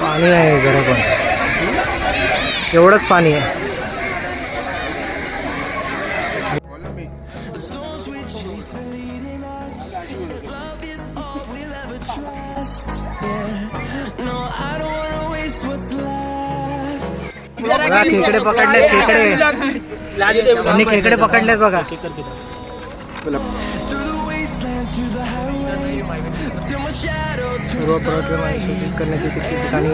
पाणी आहे जरा पण, एवढंच पाणी आहे. बघा खेकडे पकडलेत, खेकडे आणि खेकडे पकडलेत बघा. सर्व पर्यटन सूचित करण्यात येते की ठिकाणी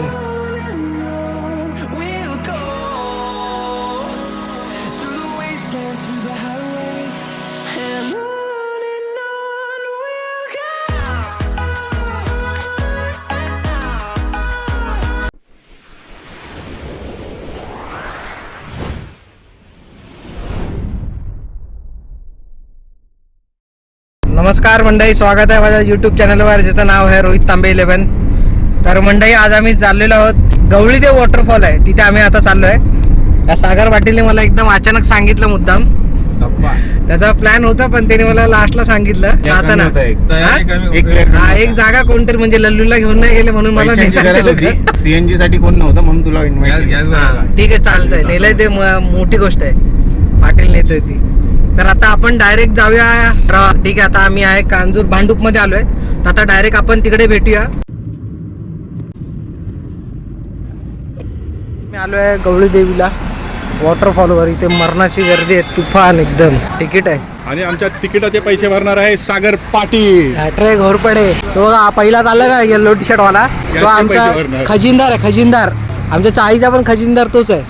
नमस्कार मंडळी, स्वागत आहे माझ्या यूट्यूब चॅनलवर ज्याचं नाव आहे रोहित तांबे 11. तर मंडळी आज आम्ही चाललेलो आहोत गवळीदेव वॉटरफॉल आहे, तिथे आम्ही आता चाललो आहे. या सागर पाटीलने मला एकदम अचानक सांगितलं, मुद्दाम त्याचा प्लॅन होता पण त्याने मला लास्टला सांगितलं आता ना एक जागा कोणतरी म्हणजे लल्लूला घेऊन नाही गेले म्हणून मला सीएनजी साठी कोण नव्हतं म्हणून तुला इन्व्हाइट. ठीक आहे चालतंय, नेलंय ते मोठी गोष्ट आहे, पाटील नेतोय ती. तर आता आपण डायरेक्ट जाऊया. ठीक आहे, आता आम्ही आहे कांजूर भांडूप मध्ये आलोय, तर आता डायरेक्ट आपण तिकडे भेटूया. मी आलोय गवळी देवीला वॉटरफॉलवर. इथे मरणाची गर्दी आहे, तुफान एकदम. तिकीट आहे आणि आमच्या तिकिटाचे पैसे भरणार आहे सागर पाटील. ट्रे घोरपडे. तो बघा पहिला चालला का येलो टी शर्ट वाला, तो आमचा खजिनदार आहे. खजिनदार आमच्या चाळीचा पण खजिनदार तोच आहे.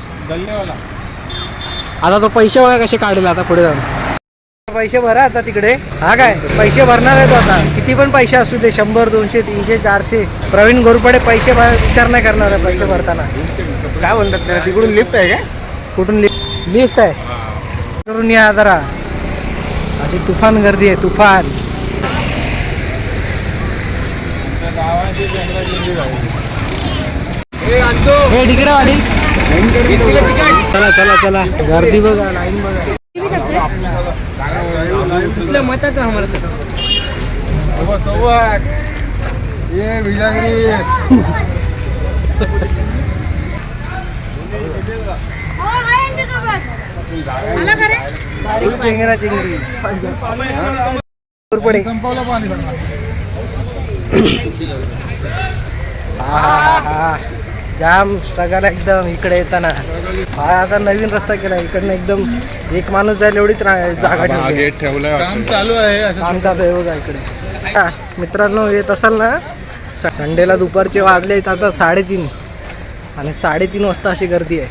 आता तो पैसे बघा कसे काढले. आता पुढे जाऊन पैसे भरा आता तिकडे. हा काय पैसे भरणार आहे तो आता, किती पण पैसे असू दे, 100 200 300 400. प्रवीण घोरपडे पैसे विचार नाही करणार आहे पैसे भरताना. काय म्हणतात त्याला, तिकडून लिफ्ट आहे का? कुठून लिफ्ट आहे करून या जरा. अशी तुफान गर्दी आहे, तुफान. हे तिकडे वाली. चला चला चला, गर्दी बघा, लाईन बघा. मतात हमारा ये विजागिरी चेंगरा चेंगरी पडे. जाम स्ट्रगल एकदम इकडे येताना. हा आता नवीन रस्ता केला इकडनं, एकदम एक माणूस जाईल एवढी जागा ठेवलाय. काम चालू आहे, काम चालू आहे बघा इकडे. मित्रांनो येत असाल ना, संडेला दुपारचे वाजले आहेत आता 3:30 आणि 3:30 वाजता अशी गर्दी आहे.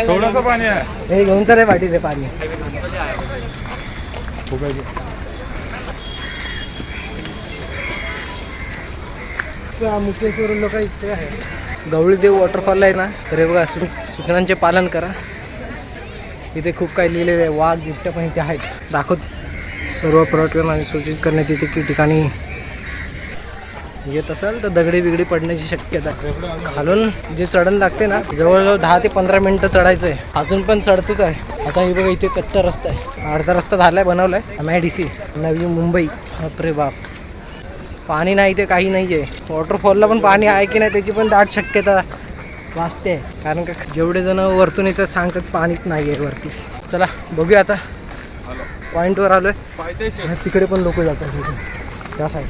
थोडंसं पाणी आहे, हे घेऊन चल पाठी ते पाणी. मुकेश्वर लोक इथे आहे. गवळीदेव वॉटरफॉल आहे ना, तर हे बघा सूचनांचे पालन करा. इथे खूप काही लिहिलेले आहे, वाघ बिबट्या पण इथे आहेत. दाखवत सर्व पर्यटन आणि सूचित करण्यात येते की ठिकाणी येत असेल तर दगडी बिगडी पडण्याची शक्यता. खालून जे चढण लागते ना, जवळजवळ 10 ते 15 मिनटं चढायचं आहे. अजून पण चढतच आहे. आता हे बघा इथे कच्चा रस्ता आहे, अर्धा रस्ता झालाय, बनवलाय. MIDC नवी मुंबई. बापरे बाप, पाणी नाही ते काही नाही आहे. वॉटरफॉलला पण पाणी आहे की नाही त्याची पण दाट शक्यता वाचते, कारण का जेवढे जण वरतून येतात सांगतात पाणीच नाही आहे वरती. चला बघूया आता, पॉईंटवर आलोय. तिकडे पण लोक जातात त्या साईड.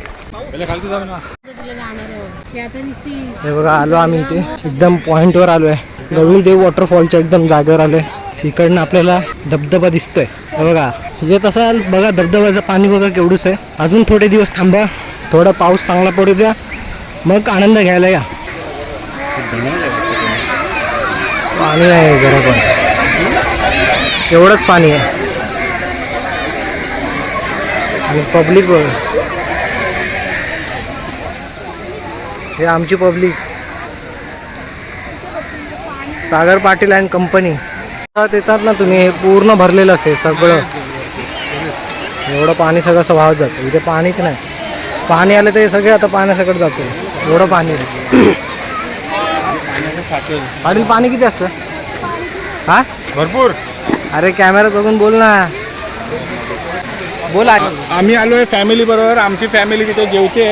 हे बघा आलो आम्ही इथे, एकदम पॉईंटवर आलो आहे. गवळीदेव वॉटरफॉलच्या एकदम जागेवर आलो आहे. इकडनं आपल्याला धबधबा दिसतोय. हे बघा येत असाल बघा, धबधब्याचं पाणी बघा केवढंच आहे. अजून थोडे दिवस थांबा, थोडा पाऊस चांगला पडू द्या, मग आनंद घ्यायला या. पाणी आहे जरा पण, एवढंच पाणी आहे. आणि पब्लिक बघ, हे आमची public. Sagar Patil and company येतात ना तुम्ही, हे पूर्ण भरलेलं असेल सगळं. एवढं पाणी सगळं वाहत जातं. इथे पाणीच नाही, पाणी आलं ते सगळे आता पाण्यासकट जातो. एवढं पाणी पाटील. पाणी किती असतं? हा भरपूर. अरे कॅमेरा बघून बोल ना. बोला. आम्ही आलोय फॅमिली बरोबर. आमची फॅमिली तिथे जेवते.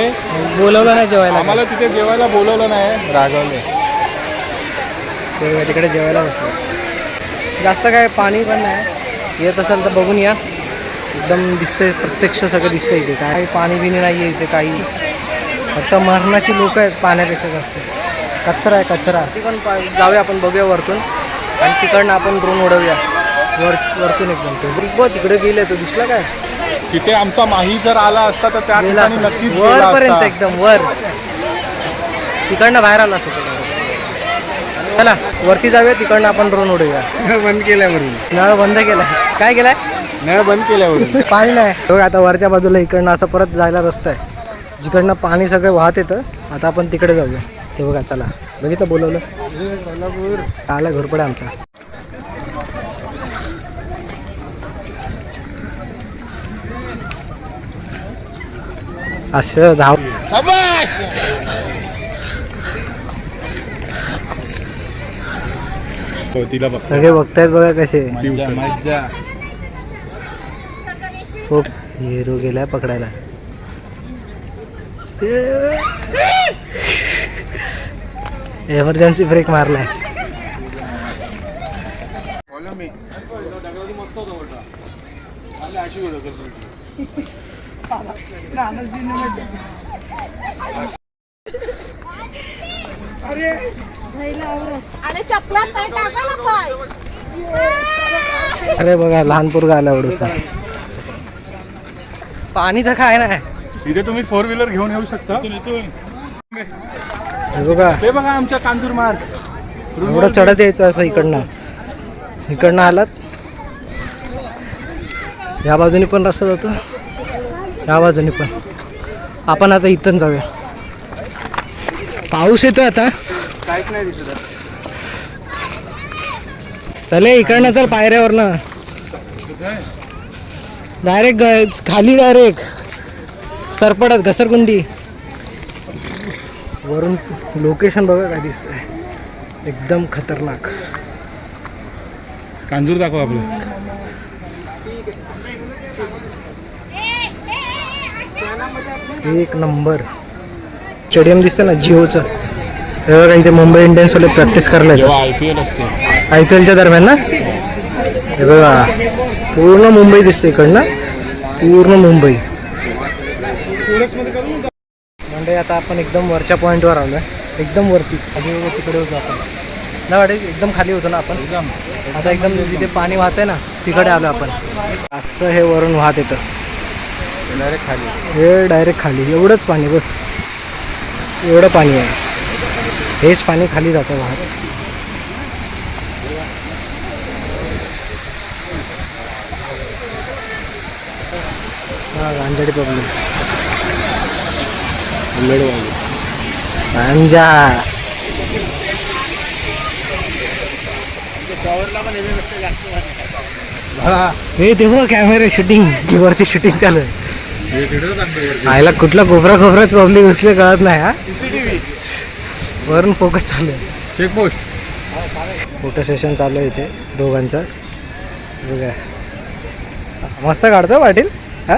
बोलवलं नाही जेवायला. आम्हाला तिथे जेवायला बोलवलं नाही, रागवले. तिकडे जेवायला बसलो. जास्त काय पाणी पण नाही. येत असेल तर बघून या. एकदम दिसतंय, प्रत्यक्ष सगळं दिसतंय इथे. काही पाणी बिणी नाही आहे इथे काही. फक्त मरणाची लोक आहेत पाण्यापेक्षा जास्त. कचरा आहे कचरा. ती पण जाऊया आपण, बघूया वरतून. आणि तिकडनं आपण ड्रोन उडवूया वरतून एकदम. तो तिकडे गेले, तो दिसला काय तिथे आमचा माही जर आला असता तर त्या ठिकाणी नक्कीच गेला वरपर्यंत असता. एकदम वर. तिकडनं बाहेर आला असतो. चला वरती जाऊया, तिकडनं आपण ड्रोन उडवूया. बंद केल्यावरून. नळ बंद केलाय. काय केलाय? नळ बंद केल्यावरून. पाणी नाही बघा. आता वरच्या बाजूला इकडनं असं परत जायला रस्ता आहे, जिकडनं पाणी सगळं वाहत येतं. आता आपण तिकडे जाऊया. ते बघा, चला. बघितलं, बोलवलं. आला घोरपडा आमचा. असं धाव. तिला बघ, सगळे बघतायत बघा कसे. खूप हिरो गेलाय पकडायला. एमर्जन्सी ब्रेक मारलाय. अरे बघा, लहान पोरगा आला एवढूसा. पाणी तर काय नाही इथे. तुम्ही 4 व्हीलर घेऊन येऊ शकता. हे बघा, ते बघा आमच्या कांजूर मार्ग. एवढं चढत यायचं असं. इकडनं आलात. या बाजूने पण रस्ता जातो, या बाजूने पण. आपण आता इथून जाऊया. पाऊस येतो आता. काहीच नाही दिसत. चले इकडनं तर पायऱ्यावरनं डायरेक्ट खाली, डायरेक्ट सरपडत घसरगुंडी. वरून लोकेशन बघा काय दिसतंय, एकदम खतरनाक. कांजूर दाखव आपलं. एक नंबर स्टेडियम दिसतं ना जिओचं. हे बघा, इथे मुंबई इंडियन्स वाले प्रॅक्टिस करायला येतात. IPL असते. IPLच्या दरम्यान ना. हे बघा, पूर्ण मुंबई दिसते इकडनं, पूर्ण मुंबई. म्हणजे आता आपण एकदम वरच्या पॉईंटवर आलो आहे, एकदम वरती. आधी तिकडे होतो आपण, नाही वाटेल एकदम खाली होतो ना आपण. आता एकदम जिथे पाणी वाहतंय ना तिकडे आलो आपण. असं हे वरून वाहत येतं डायरेक्ट खाली. हे डायरेक्ट खाली. एवढंच पाणी, बस एवढं पाणी आहे. हेच पाणी खाली जातं वाहत. हा, गांजाडी पब्लिक. गांजा. हे तेव्हा कॅमेरा शूटिंग, वरती शूटिंग चालू आहे. आयला कुठला कोपऱ्याच पब्लिक घुसले कळत नाही. हा, वरून फोकस चालू आहे. चेकपोस्ट. फोटो सेशन चालू आहे इथे दोघांचं. बघा, मस्त काढतो पाटील. हा,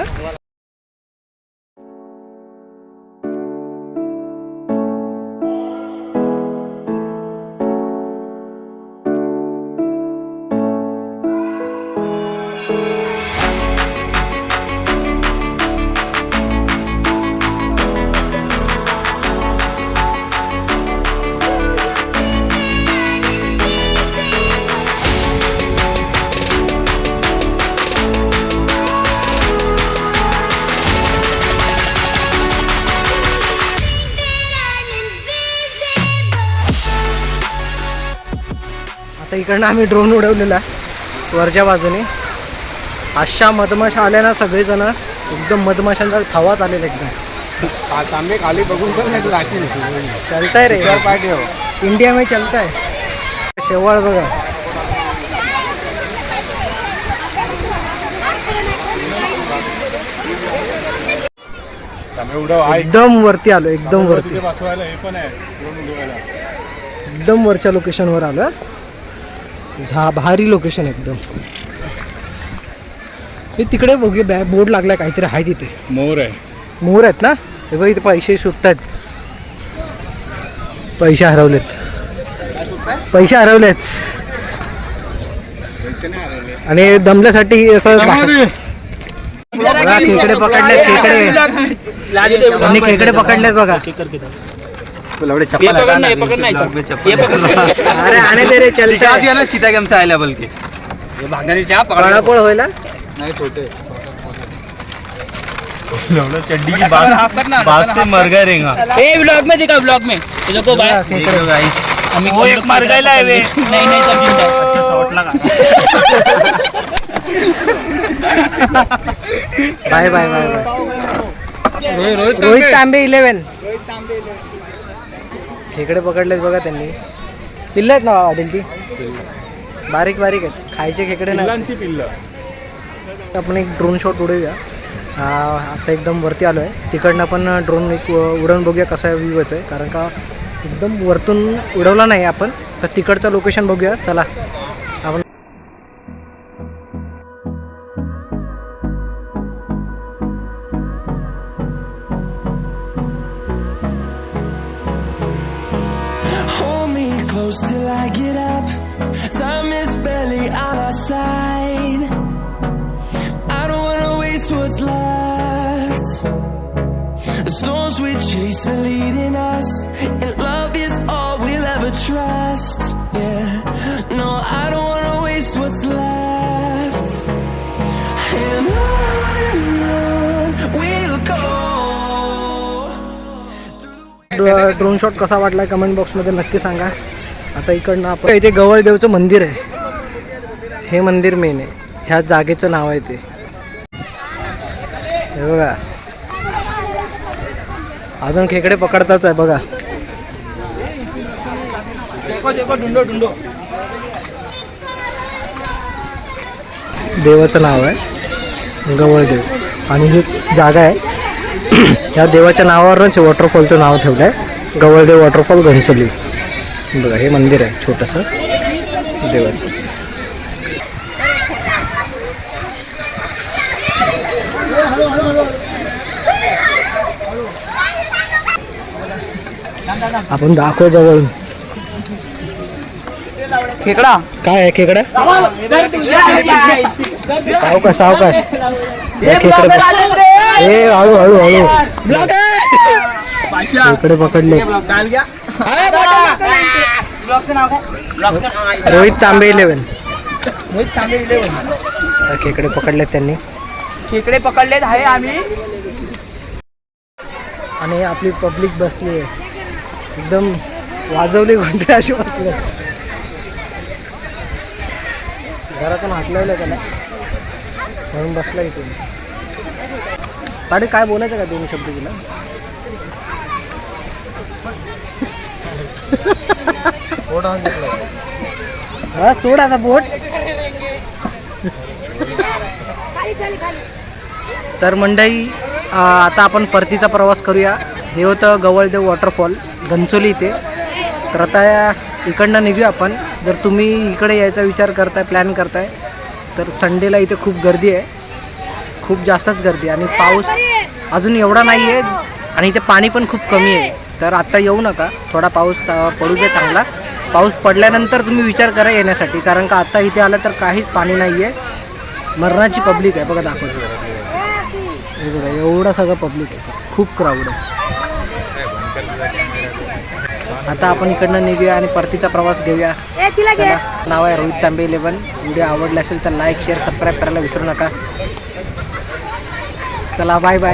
आता इकडनं आम्ही ड्रोन उडवलेला वरच्या बाजूने. अशा मधमाशा आल्या ना, सगळेजण एकदम मधमाशांचा थवा चालेल एकदम. तांबे खाली बघून तर नाही राखील. चलताय रे, इंडिया में चलताय. शेवाळ बघा, एकदम वरती आलो, एकदम वरती. एकदम वरच्या लोकेशनवर आलो. भारी लोकेशन एकदम. हे तिकडे बघूया बोर्ड लागला काहीतरी आहे तिथे. मोर आहे. मोर आहेत ना. हे बघ इथे पैसे सुटतात. पैसे हरवलेत. पैसे हरवलेत आणि दमल्यासाठी असं बघा खेकडे पकडलेत. त्यांनी खेकडे पकडलेत बघा. अरे आने दे रे चलता ना चिता गेम से आयला बल्कि पळापळ होईल. नहीं छोटे चड्डी की बात से मर गए रहेगा. ए व्लॉग में दिखा व्लॉग में ये देखो भाई देखो गाइस वो एक मर गया है वे नहीं सब जिंदा है. अच्छा शॉट लगा. Bye bye bye bye. Rohit Tambe 11. खेकडे पकडलेत बघा त्यांनी. पिल्ल आहेत ना वाटेल ती. बारीक बारीक आहेत. खायचे खेकडे नाही. आपण एक ड्रोन शॉट उडवूया. आता एकदम वरती आलो आहे. तिकडनं आपण ड्रोन एक उडवून बघूया कसा व्ह्यू येतो आहे. कारण का एकदम वरतून उडवला नाही आपण. तर तिकडचं लोकेशन बघूया. चला आपण till I get up. Time is barely on our side. I don't wanna waste what's left. The storms we chase are leading us, and love is all we'll ever trust. Yeah, no, I don't wanna waste what's left. And on we'll go. Drone shot कसा वाटला comment बॉक्समध्ये नक्की सांगा. आता इकडनं आपण इथे गवळदेवचं मंदिर आहे. हे मंदिर मेन आहे. ह्या जागेचं नाव आहे ते. हे बघा अजून खेकडे पकडतात आहे बघा. देवाचं नाव आहे गवळदेव आणि हीच जागा आहे. ह्या देवाच्या नावावरच हे वॉटरफॉलचं नाव ठेवलं आहे. गवळदेव वॉटरफॉल घनसोली. बघा हे मंदिर आहे छोटंसं देवाचं. आपण दाखव जवळून. खेकडा काय आहे खेकडा. सावकाश सावकाश. खेकडे हे हळू हळू हळू. खेकडे पकडले. रोहित तांबे 11. खेकडे पकडलेत त्यांनी. खेकडे पकडलेत आहे आम्ही. आणि आपली पब्लिक बसली आहे एकदम वाजवली घंटे अशी बसले. घरातून हाकलवलं त्याला म्हणून बसला इथे. पाडे काय बोलायचं का 2 शब्द तिला. हा सोड आता बोट. तर मंडळी आता आपण परतीचा प्रवास करूया. हे होतं गवळदेव वॉटरफॉल घनसोली इथे. तर आता इकडनं निघूया आपण. जर तुम्ही इकडे यायचा विचार करताय प्लॅन करताय तर संडेला इथे खूप गर्दी आहे. खूप जास्तच गर्दी आणि पाऊस अजून एवढा नाही आहे आणि इथे पाणी पण खूप कमी आहे. तर आत्ता येऊ नका. थोडा पाऊस पडू दे चांगला. पाऊस पडल्यानंतर तुम्ही विचार करा येण्यासाठी. कारण का आत्ता इथे आलं तर काहीच पाणी नाही आहे. मरणाची पब्लिक आहे बघा. दाखवतो हे बघा एवढा सगळं पब्लिक आहे. खूप क्राऊड आहे. आता आपण इकडनं निघूया आणि परतीचा प्रवास घेऊया. नाव आहे रोहित तांबे 11. व्हिडिओ आवडला असेल तर लाईक शेअर सबस्क्राईब करायला विसरू नका. चला बाय बाय.